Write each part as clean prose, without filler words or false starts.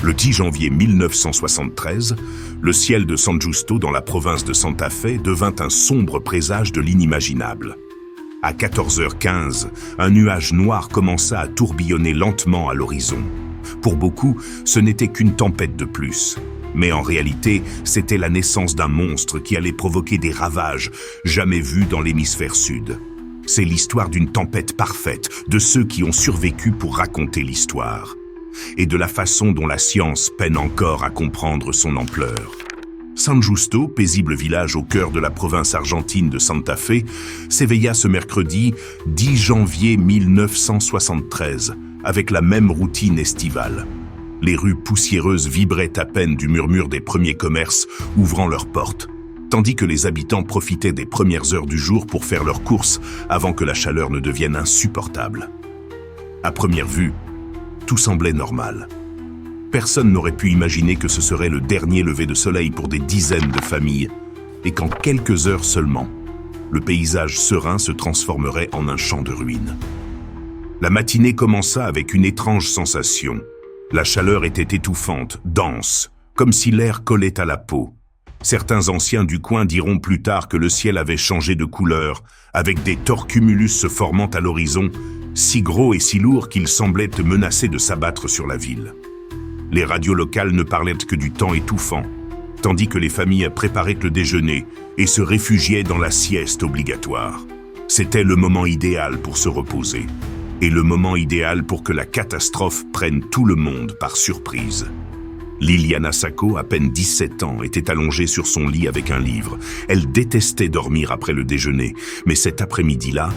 Le 10 janvier 1973, le ciel de San Justo dans la province de Santa Fe devint un sombre présage de l'inimaginable. À 14h15, un nuage noir commença à tourbillonner lentement à l'horizon. Pour beaucoup, ce n'était qu'une tempête de plus. Mais en réalité, c'était la naissance d'un monstre qui allait provoquer des ravages jamais vus dans l'hémisphère sud. C'est l'histoire d'une tempête parfaite, de ceux qui ont survécu pour raconter l'histoire. Et de la façon dont la science peine encore à comprendre son ampleur. San Justo, paisible village au cœur de la province argentine de Santa Fe, s'éveilla ce mercredi 10 janvier 1973, avec la même routine estivale. Les rues poussiéreuses vibraient à peine du murmure des premiers commerces ouvrant leurs portes, tandis que les habitants profitaient des premières heures du jour pour faire leurs courses avant que la chaleur ne devienne insupportable. À première vue, tout semblait normal. Personne n'aurait pu imaginer que ce serait le dernier lever de soleil pour des dizaines de familles, et qu'en quelques heures seulement, le paysage serein se transformerait en un champ de ruines. La matinée commença avec une étrange sensation. La chaleur était étouffante, dense, comme si l'air collait à la peau. Certains anciens du coin diront plus tard que le ciel avait changé de couleur, avec des torcumulus se formant à l'horizon, si gros et si lourds qu'ils semblaient menacer de s'abattre sur la ville. Les radios locales ne parlaient que du temps étouffant, tandis que les familles préparaient le déjeuner et se réfugiaient dans la sieste obligatoire. C'était le moment idéal pour se reposer, et le moment idéal pour que la catastrophe prenne tout le monde par surprise. Liliana Sacco, à peine 17 ans, était allongée sur son lit avec un livre. Elle détestait dormir après le déjeuner, mais cet après-midi-là,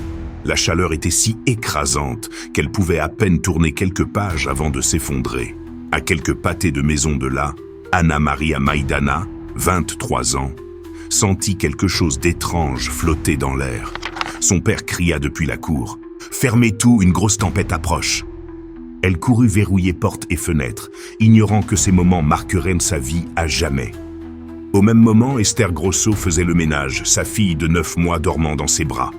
la chaleur était si écrasante qu'elle pouvait à peine tourner quelques pages avant de s'effondrer. À quelques pâtés de maison de là, Anna Maria Maidana, 23 ans, sentit quelque chose d'étrange flotter dans l'air. Son père cria depuis la cour. « Fermez tout, une grosse tempête approche !» Elle courut verrouiller portes et fenêtres, ignorant que ces moments marqueraient sa vie à jamais. Au même moment, Esther Grosso faisait le ménage, sa fille de 9 mois dormant dans ses bras.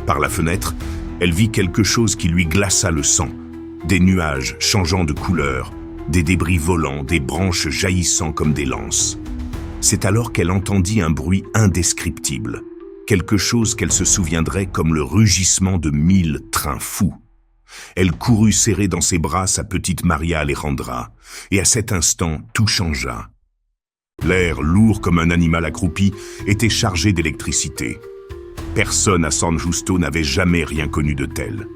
Par la fenêtre, elle vit quelque chose qui lui glaça le sang. Des nuages changeant de couleur, des débris volants, des branches jaillissant comme des lances. C'est alors qu'elle entendit un bruit indescriptible, quelque chose qu'elle se souviendrait comme le rugissement de 1000 trains fous. Elle courut serrer dans ses bras sa petite Maria Alejandra, et à cet instant, tout changea. L'air, lourd comme un animal accroupi, était chargé d'électricité. Personne à San Justo n'avait jamais rien connu de tel.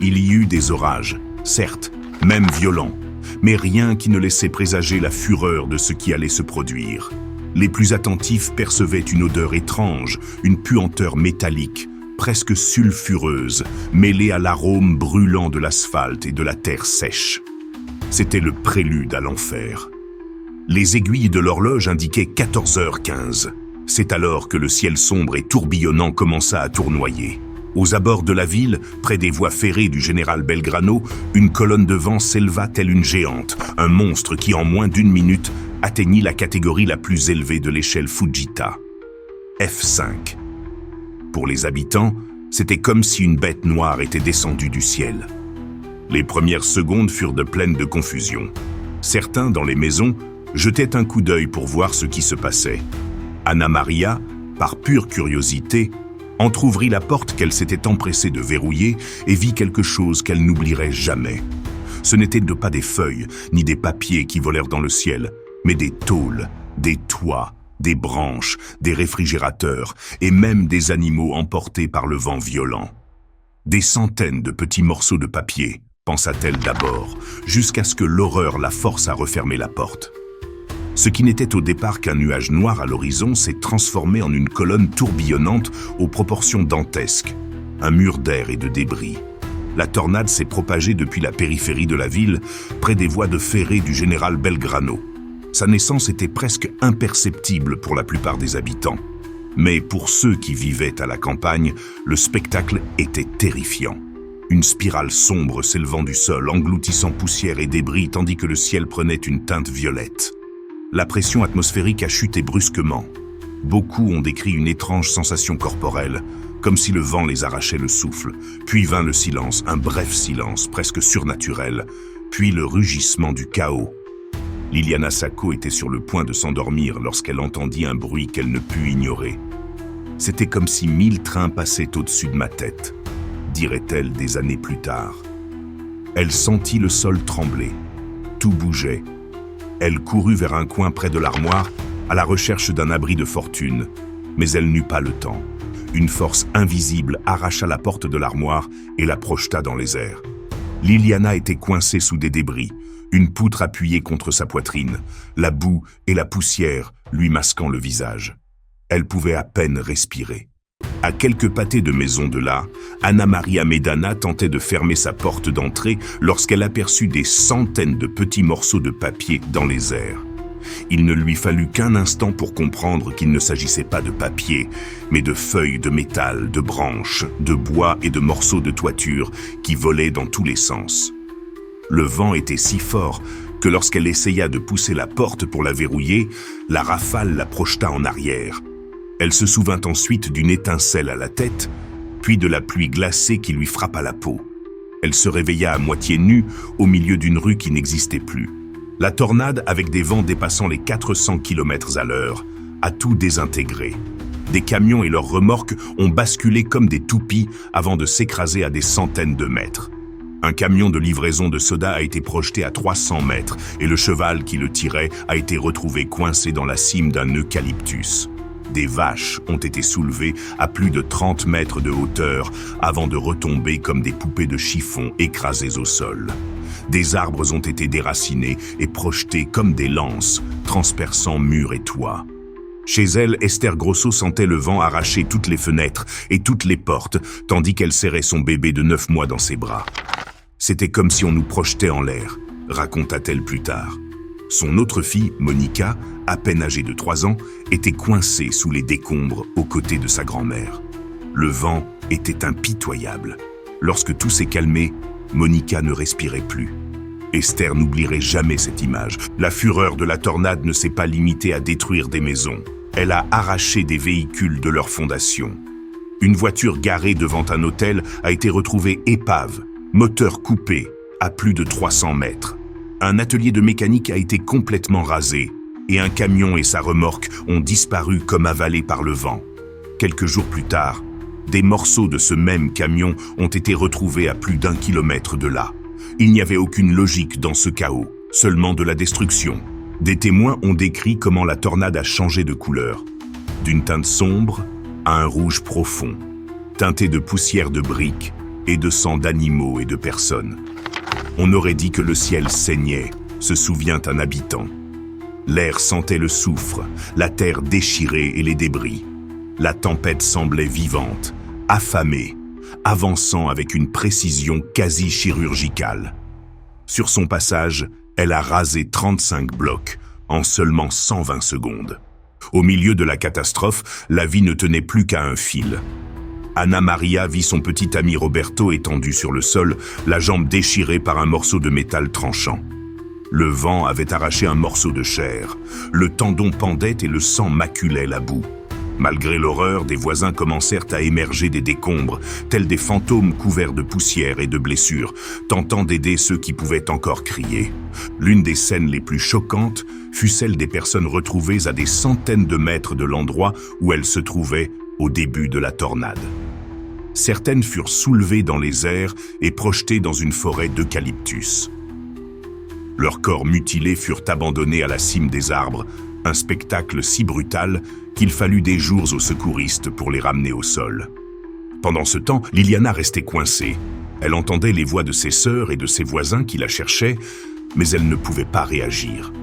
Il y eut des orages, certes, même violents, mais rien qui ne laissait présager la fureur de ce qui allait se produire. Les plus attentifs percevaient une odeur étrange, une puanteur métallique, presque sulfureuse, mêlée à l'arôme brûlant de l'asphalte et de la terre sèche. C'était le prélude à l'enfer. Les aiguilles de l'horloge indiquaient 14h15. C'est alors que le ciel sombre et tourbillonnant commença à tournoyer. Aux abords de la ville, près des voies ferrées du général Belgrano, une colonne de vent s'éleva telle une géante, un monstre qui en moins d'1 minute atteignit la catégorie la plus élevée de l'échelle Fujita. F5. Pour les habitants, c'était comme si une bête noire était descendue du ciel. Les premières secondes furent pleines de confusion. Certains, dans les maisons, jetaient un coup d'œil pour voir ce qui se passait. Anna Maria, par pure curiosité, entr'ouvrit la porte qu'elle s'était empressée de verrouiller et vit quelque chose qu'elle n'oublierait jamais. Ce n'étaient pas des feuilles, ni des papiers qui volèrent dans le ciel, mais des tôles, des toits, des branches, des réfrigérateurs et même des animaux emportés par le vent violent. Des centaines de petits morceaux de papier, pensa-t-elle d'abord, jusqu'à ce que l'horreur la force à refermer la porte. Ce qui n'était au départ qu'un nuage noir à l'horizon s'est transformé en une colonne tourbillonnante aux proportions dantesques, un mur d'air et de débris. La tornade s'est propagée depuis la périphérie de la ville, près des voies de ferrée du général Belgrano. Sa naissance était presque imperceptible pour la plupart des habitants. Mais pour ceux qui vivaient à la campagne, le spectacle était terrifiant. Une spirale sombre s'élevant du sol, engloutissant poussière et débris tandis que le ciel prenait une teinte violette. La pression atmosphérique a chuté brusquement. Beaucoup ont décrit une étrange sensation corporelle, comme si le vent les arrachait le souffle. Puis vint le silence, un bref silence presque surnaturel, puis le rugissement du chaos. Liliana Sacco était sur le point de s'endormir lorsqu'elle entendit un bruit qu'elle ne put ignorer. « C'était comme si 1000 trains passaient au-dessus de ma tête », dirait-elle des années plus tard. Elle sentit le sol trembler. Tout bougeait. Elle courut vers un coin près de l'armoire, à la recherche d'un abri de fortune, mais elle n'eut pas le temps. Une force invisible arracha la porte de l'armoire et la projeta dans les airs. Liliana était coincée sous des débris, une poutre appuyée contre sa poitrine, la boue et la poussière lui masquant le visage. Elle pouvait à peine respirer. À quelques pâtés de maison de là, Anna Maria Medana tentait de fermer sa porte d'entrée lorsqu'elle aperçut des centaines de petits morceaux de papier dans les airs. Il ne lui fallut qu'un instant pour comprendre qu'il ne s'agissait pas de papier, mais de feuilles de métal, de branches, de bois et de morceaux de toiture qui volaient dans tous les sens. Le vent était si fort que lorsqu'elle essaya de pousser la porte pour la verrouiller, la rafale la projeta en arrière. Elle se souvint ensuite d'une étincelle à la tête, puis de la pluie glacée qui lui frappa la peau. Elle se réveilla à moitié nue au milieu d'une rue qui n'existait plus. La tornade, avec des vents dépassant les 400 km/h, a tout désintégré. Des camions et leurs remorques ont basculé comme des toupies avant de s'écraser à des centaines de mètres. Un camion de livraison de soda a été projeté à 300 mètres et le cheval qui le tirait a été retrouvé coincé dans la cime d'un eucalyptus. Des vaches ont été soulevées à plus de 30 mètres de hauteur avant de retomber comme des poupées de chiffon écrasées au sol. Des arbres ont été déracinés et projetés comme des lances, transperçant murs et toits. Chez elle, Esther Grosso sentait le vent arracher toutes les fenêtres et toutes les portes, tandis qu'elle serrait son bébé de 9 mois dans ses bras. C'était comme si on nous projetait en l'air, raconta-t-elle plus tard. Son autre fille, Monica, à peine âgée de 3 ans, était coincée sous les décombres aux côtés de sa grand-mère. Le vent était impitoyable. Lorsque tout s'est calmé, Monica ne respirait plus. Esther n'oublierait jamais cette image. La fureur de la tornade ne s'est pas limitée à détruire des maisons. Elle a arraché des véhicules de leurs fondations. Une voiture garée devant un hôtel a été retrouvée épave, moteur coupé, à plus de 300 mètres. Un atelier de mécanique a été complètement rasé et un camion et sa remorque ont disparu comme avalés par le vent. Quelques jours plus tard, des morceaux de ce même camion ont été retrouvés à plus d'1 kilomètre de là. Il n'y avait aucune logique dans ce chaos, seulement de la destruction. Des témoins ont décrit comment la tornade a changé de couleur, d'une teinte sombre à un rouge profond, teinté de poussière de briques et de sang d'animaux et de personnes. On aurait dit que le ciel saignait, se souvient un habitant. L'air sentait le soufre, la terre déchirée et les débris. La tempête semblait vivante, affamée, avançant avec une précision quasi chirurgicale. Sur son passage, elle a rasé 35 blocs en seulement 120 secondes. Au milieu de la catastrophe, la vie ne tenait plus qu'à un fil. Anna Maria vit son petit ami Roberto étendu sur le sol, la jambe déchirée par un morceau de métal tranchant. Le vent avait arraché un morceau de chair. Le tendon pendait et le sang maculait la boue. Malgré l'horreur, des voisins commencèrent à émerger des décombres, tels des fantômes couverts de poussière et de blessures, tentant d'aider ceux qui pouvaient encore crier. L'une des scènes les plus choquantes fut celle des personnes retrouvées à des centaines de mètres de l'endroit où elles se trouvaient au début de la tornade. Certaines furent soulevées dans les airs et projetées dans une forêt d'eucalyptus. Leurs corps mutilés furent abandonnés à la cime des arbres, un spectacle si brutal qu'il fallut des jours aux secouristes pour les ramener au sol. Pendant ce temps, Liliana restait coincée. Elle entendait les voix de ses sœurs et de ses voisins qui la cherchaient, mais elle ne pouvait pas réagir.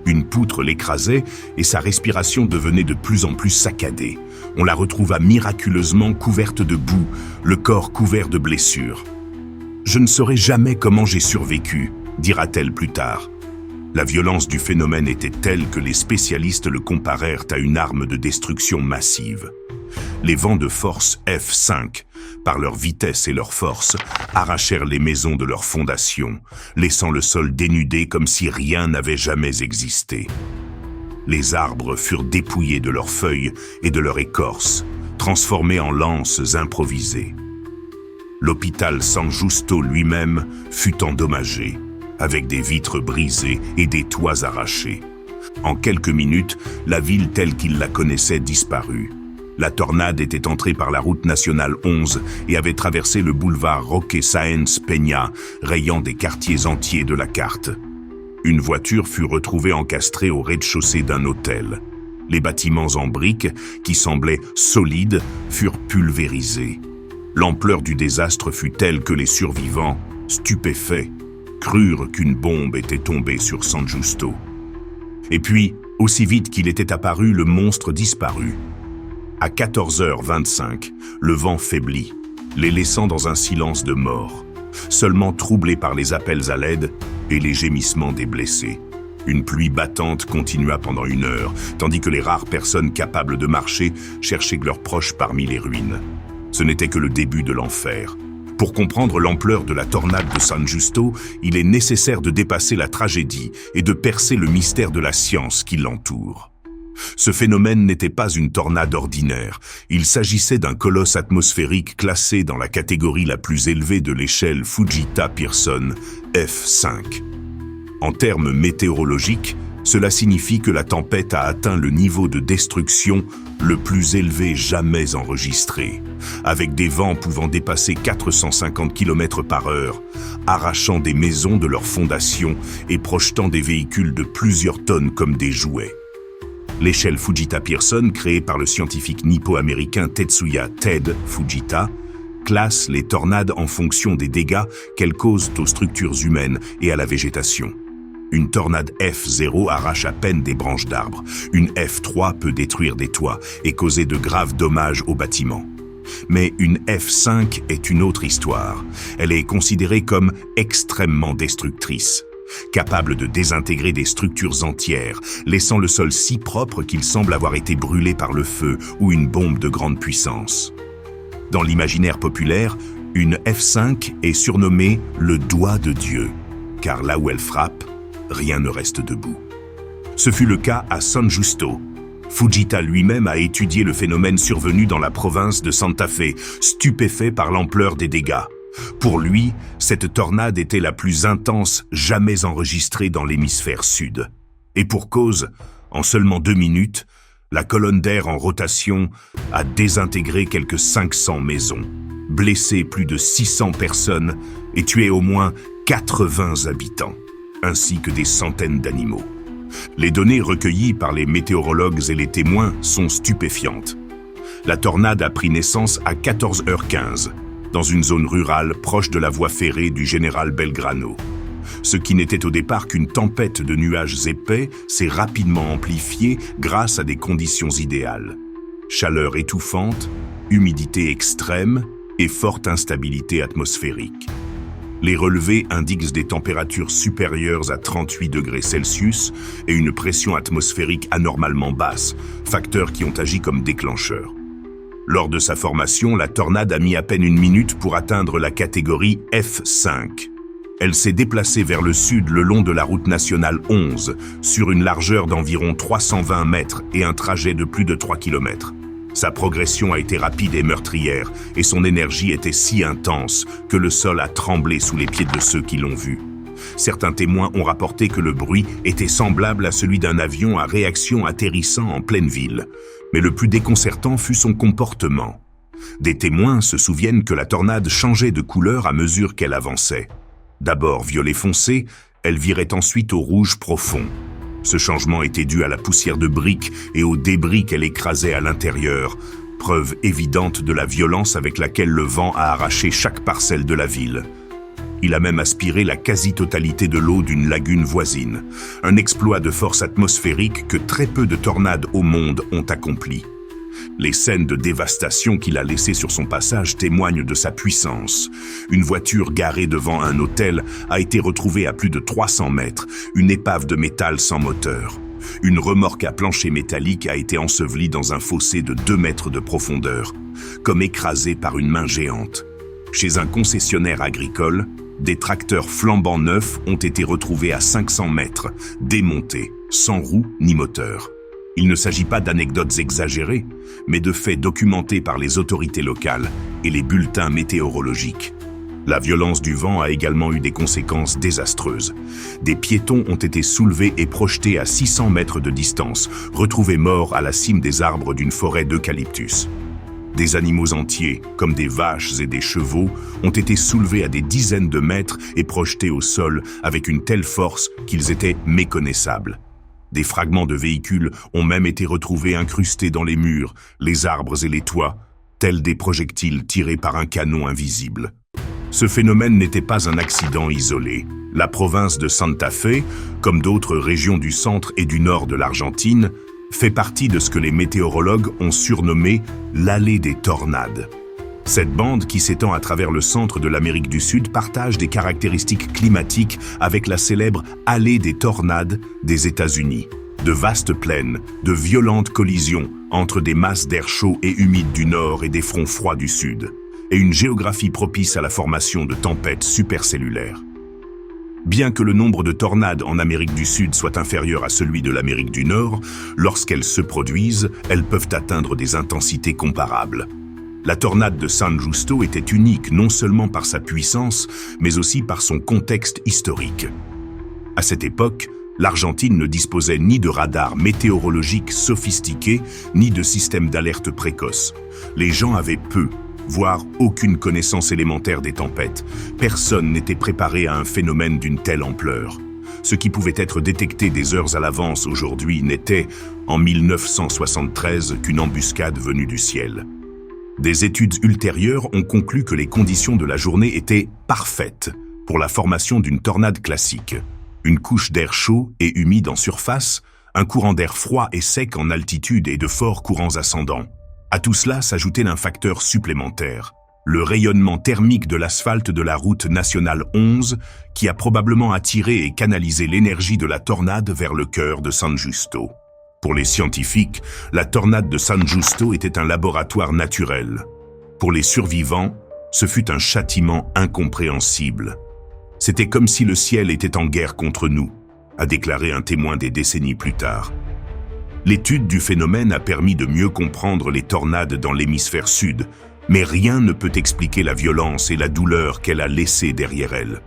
Une poutre l'écrasait et sa respiration devenait de plus en plus saccadée. On la retrouva miraculeusement couverte de boue, le corps couvert de blessures. « Je ne saurai jamais comment j'ai survécu », dira-t-elle plus tard. La violence du phénomène était telle que les spécialistes le comparèrent à une arme de destruction massive. Les vents de force F5, par leur vitesse et leur force, arrachèrent les maisons de leurs fondations, laissant le sol dénudé comme si rien n'avait jamais existé. Les arbres furent dépouillés de leurs feuilles et de leur écorce, transformés en lances improvisées. L'hôpital San Justo lui-même fut endommagé. avec des vitres brisées et des toits arrachés. En quelques minutes, la ville telle qu'il la connaissait disparut. La tornade était entrée par la route nationale 11 et avait traversé le boulevard Roque Sáenz Peña, rayant des quartiers entiers de la carte. Une voiture fut retrouvée encastrée au rez-de-chaussée d'un hôtel. Les bâtiments en briques, qui semblaient solides, furent pulvérisés. L'ampleur du désastre fut telle que les survivants, stupéfaits, crurent qu'une bombe était tombée sur San Justo. Et puis, aussi vite qu'il était apparu, le monstre disparut. À 14h25, le vent faiblit, les laissant dans un silence de mort, seulement troublé par les appels à l'aide et les gémissements des blessés. Une pluie battante continua pendant 1 heure, tandis que les rares personnes capables de marcher cherchaient leurs proches parmi les ruines. Ce n'était que le début de l'enfer. Pour comprendre l'ampleur de la tornade de San Justo, il est nécessaire de dépasser la tragédie et de percer le mystère de la science qui l'entoure. Ce phénomène n'était pas une tornade ordinaire, il s'agissait d'un colosse atmosphérique classé dans la catégorie la plus élevée de l'échelle Fujita-Pearson, F5. En termes météorologiques, cela signifie que la tempête a atteint le niveau de destruction le plus élevé jamais enregistré, avec des vents pouvant dépasser 450 km/h, arrachant des maisons de leurs fondations et projetant des véhicules de plusieurs tonnes comme des jouets. L'échelle Fujita-Pearson, créée par le scientifique nippo-américain Tetsuya Ted Fujita, classe les tornades en fonction des dégâts qu'elles causent aux structures humaines et à la végétation. Une tornade F0 arrache à peine des branches d'arbres. Une F3 peut détruire des toits et causer de graves dommages aux bâtiments. Mais une F5 est une autre histoire. Elle est considérée comme extrêmement destructrice, capable de désintégrer des structures entières, laissant le sol si propre qu'il semble avoir été brûlé par le feu ou une bombe de grande puissance. Dans l'imaginaire populaire, une F5 est surnommée le doigt de Dieu, car là où elle frappe, rien ne reste debout. Ce fut le cas à San Justo. Fujita lui-même a étudié le phénomène survenu dans la province de Santa Fe, stupéfait par l'ampleur des dégâts. Pour lui, cette tornade était la plus intense jamais enregistrée dans l'hémisphère sud. Et pour cause, en seulement 2 minutes, la colonne d'air en rotation a désintégré quelques 500 maisons, blessé plus de 600 personnes et tué au moins 80 habitants, ainsi que des centaines d'animaux. Les données recueillies par les météorologues et les témoins sont stupéfiantes. La tornade a pris naissance à 14h15, dans une zone rurale proche de la voie ferrée du général Belgrano. Ce qui n'était au départ qu'une tempête de nuages épais s'est rapidement amplifié grâce à des conditions idéales. Chaleur étouffante, humidité extrême et forte instabilité atmosphérique. Les relevés indiquent des températures supérieures à 38 degrés Celsius et une pression atmosphérique anormalement basse, facteurs qui ont agi comme déclencheurs. Lors de sa formation, la tornade a mis à peine 1 minute pour atteindre la catégorie F5. Elle s'est déplacée vers le sud le long de la route nationale 11, sur une largeur d'environ 320 mètres et un trajet de plus de 3 km. Sa progression a été rapide et meurtrière, et son énergie était si intense que le sol a tremblé sous les pieds de ceux qui l'ont vu. Certains témoins ont rapporté que le bruit était semblable à celui d'un avion à réaction atterrissant en pleine ville. Mais le plus déconcertant fut son comportement. Des témoins se souviennent que la tornade changeait de couleur à mesure qu'elle avançait. D'abord violet foncé, elle virait ensuite au rouge profond. Ce changement était dû à la poussière de briques et aux débris qu'elle écrasait à l'intérieur, preuve évidente de la violence avec laquelle le vent a arraché chaque parcelle de la ville. Il a même aspiré la quasi-totalité de l'eau d'une lagune voisine, un exploit de force atmosphérique que très peu de tornades au monde ont accompli. Les scènes de dévastation qu'il a laissées sur son passage témoignent de sa puissance. Une voiture garée devant un hôtel a été retrouvée à plus de 300 mètres, une épave de métal sans moteur. Une remorque à plancher métallique a été ensevelie dans un fossé de 2 mètres de profondeur, comme écrasée par une main géante. Chez un concessionnaire agricole, des tracteurs flambant neufs ont été retrouvés à 500 mètres, démontés, sans roue ni moteur. Il ne s'agit pas d'anecdotes exagérées, mais de faits documentés par les autorités locales et les bulletins météorologiques. La violence du vent a également eu des conséquences désastreuses. Des piétons ont été soulevés et projetés à 600 mètres de distance, retrouvés morts à la cime des arbres d'une forêt d'eucalyptus. Des animaux entiers, comme des vaches et des chevaux, ont été soulevés à des dizaines de mètres et projetés au sol avec une telle force qu'ils étaient méconnaissables. Des fragments de véhicules ont même été retrouvés incrustés dans les murs, les arbres et les toits, tels des projectiles tirés par un canon invisible. Ce phénomène n'était pas un accident isolé. La province de Santa Fe, comme d'autres régions du centre et du nord de l'Argentine, fait partie de ce que les météorologues ont surnommé l'allée des tornades. Cette bande qui s'étend à travers le centre de l'Amérique du Sud partage des caractéristiques climatiques avec la célèbre allée des tornades des États-Unis. De vastes plaines, de violentes collisions entre des masses d'air chaud et humide du nord et des fronts froids du sud, et une géographie propice à la formation de tempêtes supercellulaires. Bien que le nombre de tornades en Amérique du Sud soit inférieur à celui de l'Amérique du Nord, lorsqu'elles se produisent, elles peuvent atteindre des intensités comparables. La tornade de San Justo était unique non seulement par sa puissance, mais aussi par son contexte historique. À cette époque, l'Argentine ne disposait ni de radars météorologiques sophistiqués, ni de systèmes d'alerte précoce. Les gens avaient peu, voire aucune connaissance élémentaire des tempêtes. Personne n'était préparé à un phénomène d'une telle ampleur. Ce qui pouvait être détecté des heures à l'avance aujourd'hui n'était, en 1973, qu'une embuscade venue du ciel. Des études ultérieures ont conclu que les conditions de la journée étaient parfaites pour la formation d'une tornade classique. Une couche d'air chaud et humide en surface, un courant d'air froid et sec en altitude et de forts courants ascendants. À tout cela s'ajoutait un facteur supplémentaire, le rayonnement thermique de l'asphalte de la route nationale 11 qui a probablement attiré et canalisé l'énergie de la tornade vers le cœur de San Justo. Pour les scientifiques, la tornade de San Justo était un laboratoire naturel. Pour les survivants, ce fut un châtiment incompréhensible. C'était comme si le ciel était en guerre contre nous, a déclaré un témoin des décennies plus tard. L'étude du phénomène a permis de mieux comprendre les tornades dans l'hémisphère sud, mais rien ne peut expliquer la violence et la douleur qu'elle a laissées derrière elle.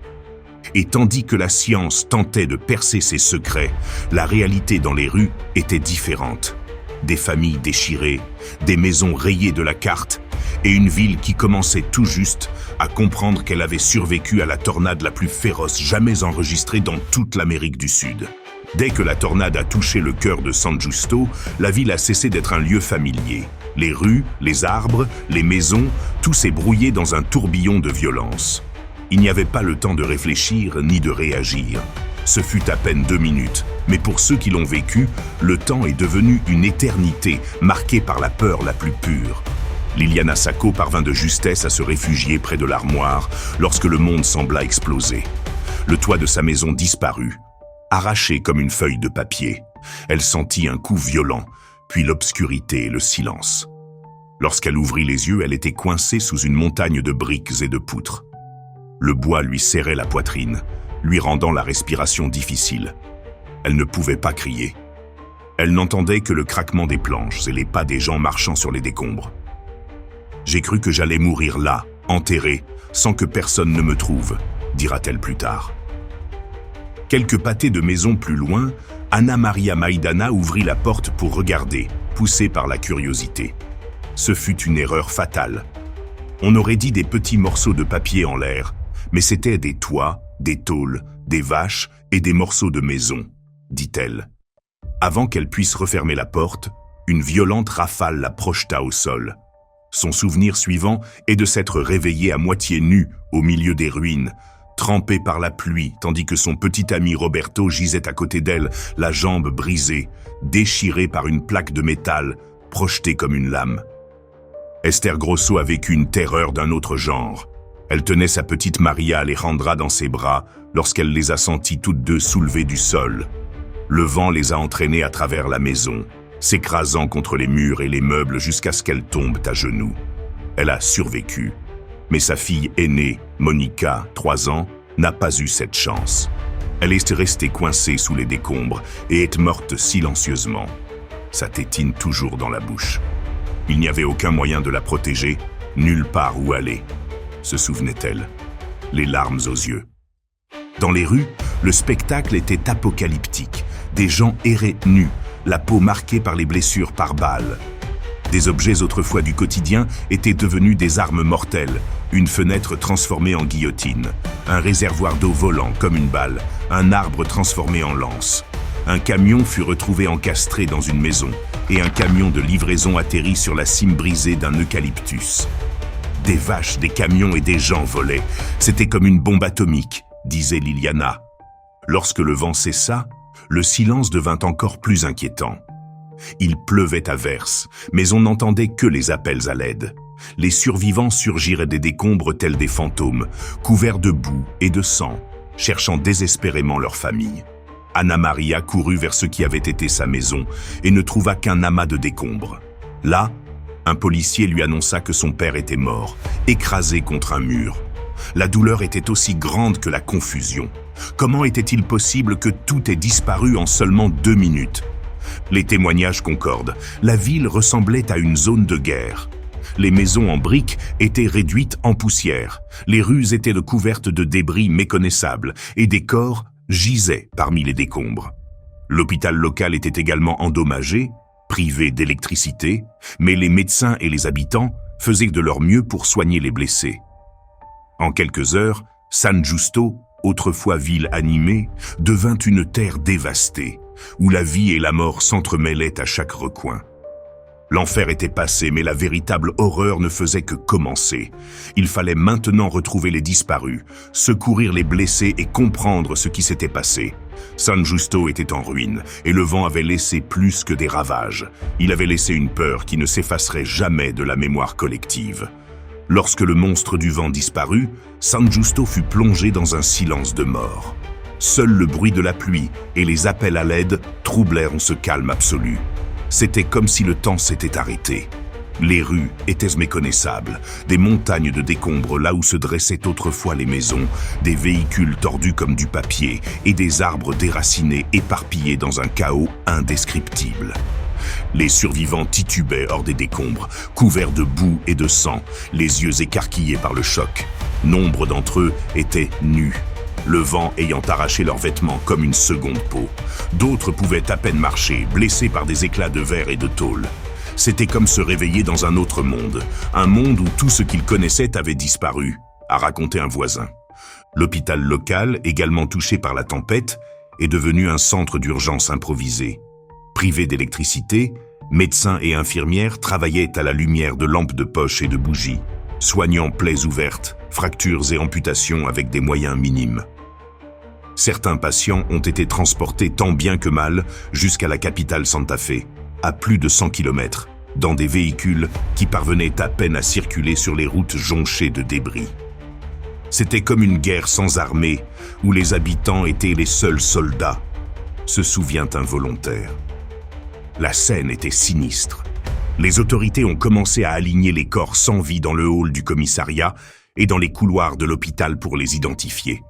Et tandis que la science tentait de percer ses secrets, la réalité dans les rues était différente. Des familles déchirées, des maisons rayées de la carte, et une ville qui commençait tout juste à comprendre qu'elle avait survécu à la tornade la plus féroce jamais enregistrée dans toute l'Amérique du Sud. Dès que la tornade a touché le cœur de San Justo, la ville a cessé d'être un lieu familier. Les rues, les arbres, les maisons, tout s'est brouillé dans un tourbillon de violence. Il n'y avait pas le temps de réfléchir ni de réagir. Ce fut à peine 2 minutes, mais pour ceux qui l'ont vécu, le temps est devenu une éternité, marquée par la peur la plus pure. Liliana Sacco parvint de justesse à se réfugier près de l'armoire lorsque le monde sembla exploser. Le toit de sa maison disparut, arraché comme une feuille de papier. Elle sentit un coup violent, puis l'obscurité et le silence. Lorsqu'elle ouvrit les yeux, elle était coincée sous une montagne de briques et de poutres. Le bois lui serrait la poitrine, lui rendant la respiration difficile. Elle ne pouvait pas crier. Elle n'entendait que le craquement des planches et les pas des gens marchant sur les décombres. « J'ai cru que j'allais mourir là, enterrée, sans que personne ne me trouve », dira-t-elle plus tard. Quelques pâtés de maisons plus loin, Anna Maria Maidana ouvrit la porte pour regarder, poussée par la curiosité. Ce fut une erreur fatale. On aurait dit des petits morceaux de papier en l'air, mais c'étaient des toits, des tôles, des vaches et des morceaux de maisons, dit-elle. Avant qu'elle puisse refermer la porte, une violente rafale la projeta au sol. Son souvenir suivant est de s'être réveillée à moitié nue au milieu des ruines, trempée par la pluie, tandis que son petit ami Roberto gisait à côté d'elle, la jambe brisée, déchirée par une plaque de métal, projetée comme une lame. Esther Grosso a vécu une terreur d'un autre genre. Elle tenait sa petite Maria Alejandra dans ses bras lorsqu'elle les a senties toutes deux soulevées du sol. Le vent les a entraînées à travers la maison, s'écrasant contre les murs et les meubles jusqu'à ce qu'elles tombent à genoux. Elle a survécu. Mais sa fille aînée, Monica, 3 ans, n'a pas eu cette chance. Elle est restée coincée sous les décombres et est morte silencieusement, sa tétine toujours dans la bouche. Il n'y avait aucun moyen de la protéger, nulle part où aller, se souvenait-elle. les larmes aux yeux. Dans les rues, le spectacle était apocalyptique. Des gens erraient nus, la peau marquée par les blessures par balles. Des objets autrefois du quotidien étaient devenus des armes mortelles, une fenêtre transformée en guillotine, un réservoir d'eau volant comme une balle, un arbre transformé en lance. Un camion fut retrouvé encastré dans une maison et un camion de livraison atterrit sur la cime brisée d'un eucalyptus. Des vaches, des camions et des gens volaient. C'était comme une bombe atomique, disait Liliana. Lorsque le vent cessa, le silence devint encore plus inquiétant. Il pleuvait à verse, mais on n'entendait que les appels à l'aide. Les survivants surgiraient des décombres tels des fantômes, couverts de boue et de sang, cherchant désespérément leur famille. Anna Maria courut vers ce qui avait été sa maison et ne trouva qu'un amas de décombres. Là, un policier lui annonça que son père était mort, écrasé contre un mur. La douleur était aussi grande que la confusion. Comment était-il possible que tout ait disparu en seulement 2 minutes ? Les témoignages concordent. La ville ressemblait à une zone de guerre. Les maisons en briques étaient réduites en poussière. Les rues étaient recouvertes de débris méconnaissables et des corps gisaient parmi les décombres. L'hôpital local était également endommagé, privé d'électricité, mais les médecins et les habitants faisaient de leur mieux pour soigner les blessés. En quelques heures, San Justo, autrefois ville animée, devint une terre dévastée, où la vie et la mort s'entremêlaient à chaque recoin. L'enfer était passé, mais la véritable horreur ne faisait que commencer. Il fallait maintenant retrouver les disparus, secourir les blessés et comprendre ce qui s'était passé. San Justo était en ruine, et le vent avait laissé plus que des ravages. Il avait laissé une peur qui ne s'effacerait jamais de la mémoire collective. Lorsque le monstre du vent disparut, San Justo fut plongé dans un silence de mort. Seul le bruit de la pluie et les appels à l'aide troublèrent ce calme absolu. C'était comme si le temps s'était arrêté. Les rues étaient méconnaissables, des montagnes de décombres là où se dressaient autrefois les maisons, des véhicules tordus comme du papier et des arbres déracinés éparpillés dans un chaos indescriptible. Les survivants titubaient hors des décombres, couverts de boue et de sang, les yeux écarquillés par le choc. Nombre d'entre eux étaient nus, le vent ayant arraché leurs vêtements comme une seconde peau. D'autres pouvaient à peine marcher, blessés par des éclats de verre et de tôle. C'était comme se réveiller dans un autre monde, un monde où tout ce qu'ils connaissaient avait disparu, a raconté un voisin. L'hôpital local, également touché par la tempête, est devenu un centre d'urgence improvisé. Privés d'électricité, médecins et infirmières travaillaient à la lumière de lampes de poche et de bougies, soignant plaies ouvertes, fractures et amputations avec des moyens minimes. Certains patients ont été transportés tant bien que mal jusqu'à la capitale Santa Fe, à plus de 100 km, dans des véhicules qui parvenaient à peine à circuler sur les routes jonchées de débris. C'était comme une guerre sans armée, où les habitants étaient les seuls soldats, se souvient un volontaire. La scène était sinistre. Les autorités ont commencé à aligner les corps sans vie dans le hall du commissariat et dans les couloirs de l'hôpital pour les identifier.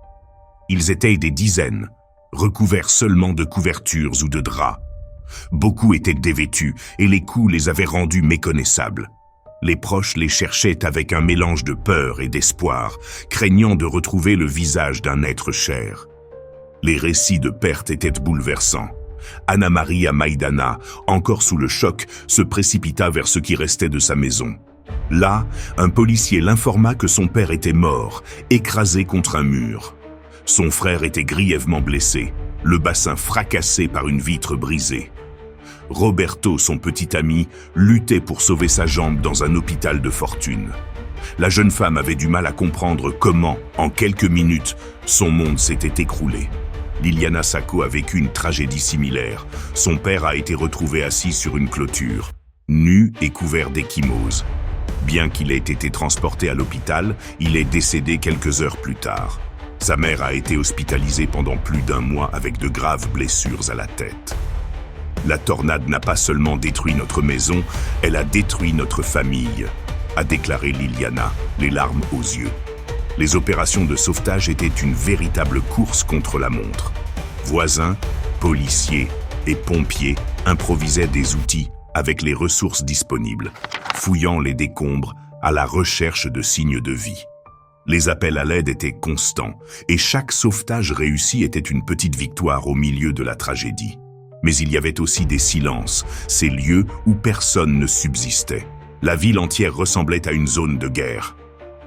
Ils étaient des dizaines, recouverts seulement de couvertures ou de draps. Beaucoup étaient dévêtus et les coups les avaient rendus méconnaissables. Les proches les cherchaient avec un mélange de peur et d'espoir, craignant de retrouver le visage d'un être cher. Les récits de perte étaient bouleversants. Anna Maria Maidana, encore sous le choc, se précipita vers ce qui restait de sa maison. Là, un policier l'informa que son père était mort, écrasé contre un mur. Son frère était grièvement blessé, le bassin fracassé par une vitre brisée. Roberto, son petit ami, luttait pour sauver sa jambe dans un hôpital de fortune. La jeune femme avait du mal à comprendre comment, en quelques minutes, son monde s'était écroulé. Liliana Sacco a vécu une tragédie similaire. Son père a été retrouvé assis sur une clôture, nu et couvert d'ecchymose. Bien qu'il ait été transporté à l'hôpital, il est décédé quelques heures plus tard. Sa mère a été hospitalisée pendant plus d'1 mois avec de graves blessures à la tête. La tornade n'a pas seulement détruit notre maison, elle a détruit notre famille, a déclaré Liliana, les larmes aux yeux. Les opérations de sauvetage étaient une véritable course contre la montre. Voisins, policiers et pompiers improvisaient des outils avec les ressources disponibles, fouillant les décombres à la recherche de signes de vie. Les appels à l'aide étaient constants, et chaque sauvetage réussi était une petite victoire au milieu de la tragédie. Mais il y avait aussi des silences, ces lieux où personne ne subsistait. La ville entière ressemblait à une zone de guerre.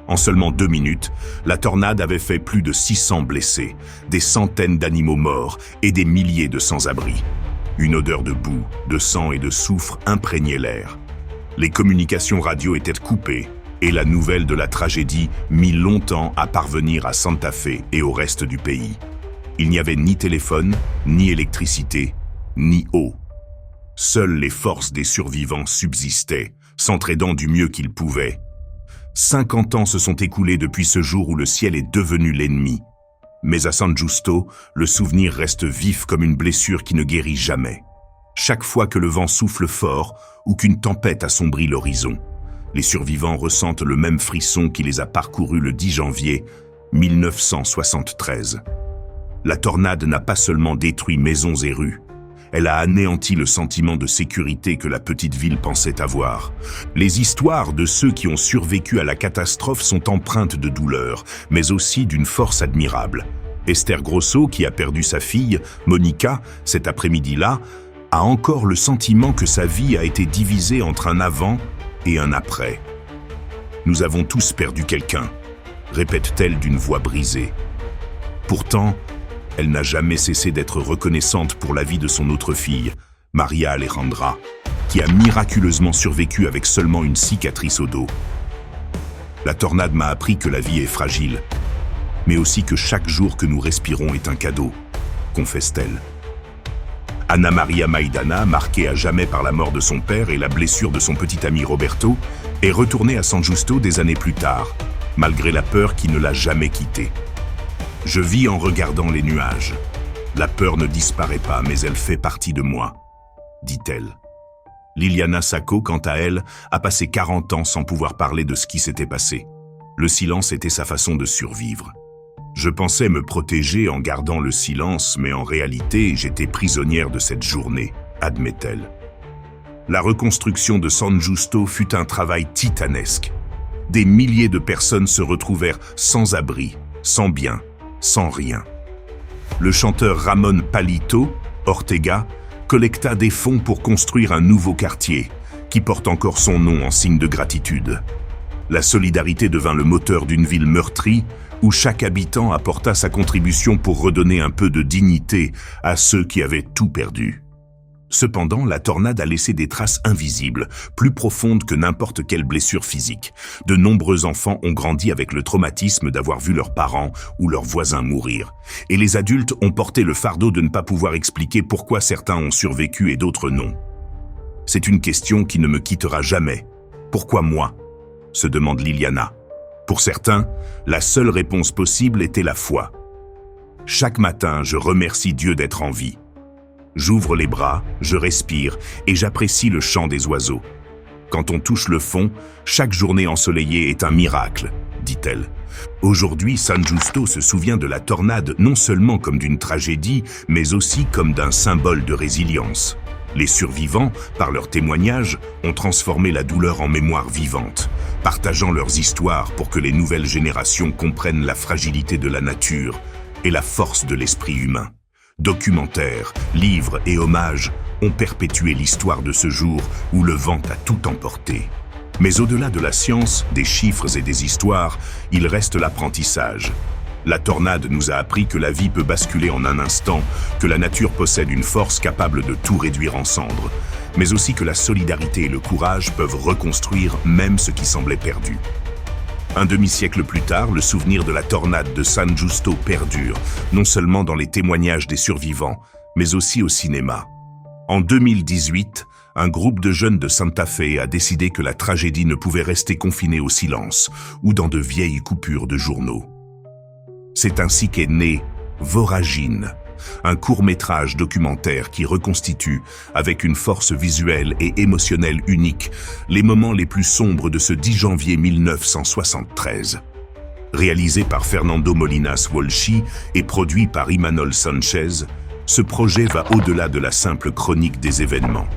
En seulement 2 minutes, la tornade avait fait plus de 600 blessés, des centaines d'animaux morts et des milliers de sans-abri. Une odeur de boue, de sang et de soufre imprégnait l'air. Les communications radio étaient coupées et la nouvelle de la tragédie mit longtemps à parvenir à Santa Fe et au reste du pays. Il n'y avait ni téléphone, ni électricité, ni eau. Seules les forces des survivants subsistaient, s'entraidant du mieux qu'ils pouvaient. 50 ans se sont écoulés depuis ce jour où le ciel est devenu l'ennemi. Mais à San Justo, le souvenir reste vif comme une blessure qui ne guérit jamais. Chaque fois que le vent souffle fort ou qu'une tempête assombrit l'horizon, les survivants ressentent le même frisson qui les a parcourus le 10 janvier 1973. La tornade n'a pas seulement détruit maisons et rues, elle a anéanti le sentiment de sécurité que la petite ville pensait avoir. Les histoires de ceux qui ont survécu à la catastrophe sont empreintes de douleur, mais aussi d'une force admirable. Esther Grosso, qui a perdu sa fille, Monica, cet après-midi-là, a encore le sentiment que sa vie a été divisée entre un avant et un après. « Nous avons tous perdu quelqu'un », répète-t-elle d'une voix brisée. Pourtant, elle n'a jamais cessé d'être reconnaissante pour la vie de son autre fille, Maria Alejandra, qui a miraculeusement survécu avec seulement une cicatrice au dos. La tornade m'a appris que la vie est fragile, mais aussi que chaque jour que nous respirons est un cadeau, confesse-t-elle. Anna Maria Maidana, marquée à jamais par la mort de son père et la blessure de son petit ami Roberto, est retournée à San Justo des années plus tard, malgré la peur qui ne l'a jamais quittée. « Je vis en regardant les nuages. La peur ne disparaît pas, mais elle fait partie de moi, » dit-elle. Liliana Sacco, quant à elle, a passé 40 ans sans pouvoir parler de ce qui s'était passé. Le silence était sa façon de survivre. Je pensais me protéger en gardant le silence, mais en réalité, j'étais prisonnière de cette journée, admet-elle. La reconstruction de San Justo fut un travail titanesque. Des milliers de personnes se retrouvèrent sans abri, sans bien, sans rien. Le chanteur Ramon Palito, Ortega, collecta des fonds pour construire un nouveau quartier, qui porte encore son nom en signe de gratitude. La solidarité devint le moteur d'une ville meurtrie, où chaque habitant apporta sa contribution pour redonner un peu de dignité à ceux qui avaient tout perdu. Cependant, la tornade a laissé des traces invisibles, plus profondes que n'importe quelle blessure physique. De nombreux enfants ont grandi avec le traumatisme d'avoir vu leurs parents ou leurs voisins mourir. Et les adultes ont porté le fardeau de ne pas pouvoir expliquer pourquoi certains ont survécu et d'autres non. C'est une question qui ne me quittera jamais. Pourquoi moi ? Se demande Liliana. Pour certains, la seule réponse possible était la foi. Chaque matin, je remercie Dieu d'être en vie. J'ouvre les bras, je respire et j'apprécie le chant des oiseaux. Quand on touche le fond, chaque journée ensoleillée est un miracle, dit-elle. Aujourd'hui, San Justo se souvient de la tornade non seulement comme d'une tragédie, mais aussi comme d'un symbole de résilience. Les survivants, par leurs témoignages, ont transformé la douleur en mémoire vivante, partageant leurs histoires pour que les nouvelles générations comprennent la fragilité de la nature et la force de l'esprit humain. Documentaires, livres et hommages ont perpétué l'histoire de ce jour où le vent a tout emporté. Mais au-delà de la science, des chiffres et des histoires, il reste l'apprentissage. La tornade nous a appris que la vie peut basculer en un instant, que la nature possède une force capable de tout réduire en cendres, mais aussi que la solidarité et le courage peuvent reconstruire même ce qui semblait perdu. Un demi-siècle plus tard, le souvenir de la tornade de San Justo perdure, non seulement dans les témoignages des survivants, mais aussi au cinéma. En 2018, un groupe de jeunes de Santa Fe a décidé que la tragédie ne pouvait rester confinée au silence ou dans de vieilles coupures de journaux. C'est ainsi qu'est né Voragine, un court-métrage documentaire qui reconstitue, avec une force visuelle et émotionnelle unique, les moments les plus sombres de ce 10 janvier 1973. Réalisé par Fernando Molinas Walshi et produit par Imanol Sanchez, ce projet va au-delà de la simple chronique des événements.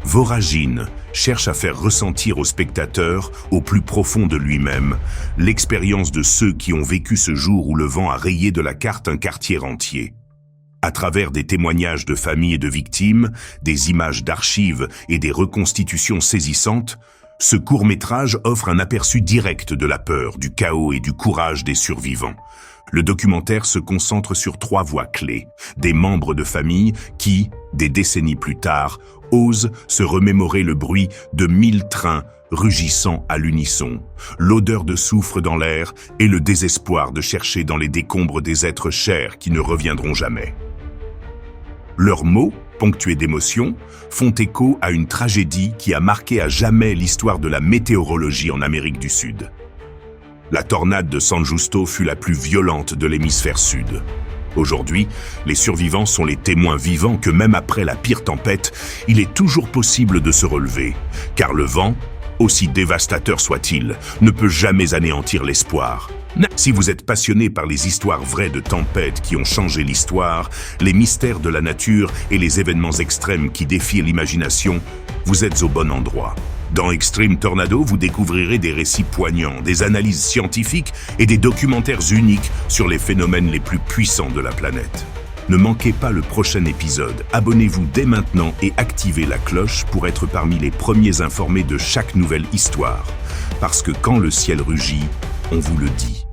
Voragine cherche à faire ressentir au spectateur, au plus profond de lui-même, l'expérience de ceux qui ont vécu ce jour où le vent a rayé de la carte un quartier entier. À travers des témoignages de familles et de victimes, des images d'archives et des reconstitutions saisissantes, ce court-métrage offre un aperçu direct de la peur, du chaos et du courage des survivants. Le documentaire se concentre sur 3 voix clés, des membres de famille qui, des décennies plus tard, osent se remémorer le bruit de 1000 trains rugissant à l'unisson, l'odeur de soufre dans l'air et le désespoir de chercher dans les décombres des êtres chers qui ne reviendront jamais. Leurs mots, ponctués d'émotions, font écho à une tragédie qui a marqué à jamais l'histoire de la météorologie en Amérique du Sud. La tornade de San Justo fut la plus violente de l'hémisphère sud. Aujourd'hui, les survivants sont les témoins vivants que même après la pire tempête, il est toujours possible de se relever, car le vent, aussi dévastateur soit-il, ne peut jamais anéantir l'espoir. Si vous êtes passionné par les histoires vraies de tempêtes qui ont changé l'histoire, les mystères de la nature et les événements extrêmes qui défient l'imagination, vous êtes au bon endroit. Dans Extreme Tornado, vous découvrirez des récits poignants, des analyses scientifiques et des documentaires uniques sur les phénomènes les plus puissants de la planète. Ne manquez pas le prochain épisode, abonnez-vous dès maintenant et activez la cloche pour être parmi les premiers informés de chaque nouvelle histoire. Parce que quand le ciel rugit, on vous le dit.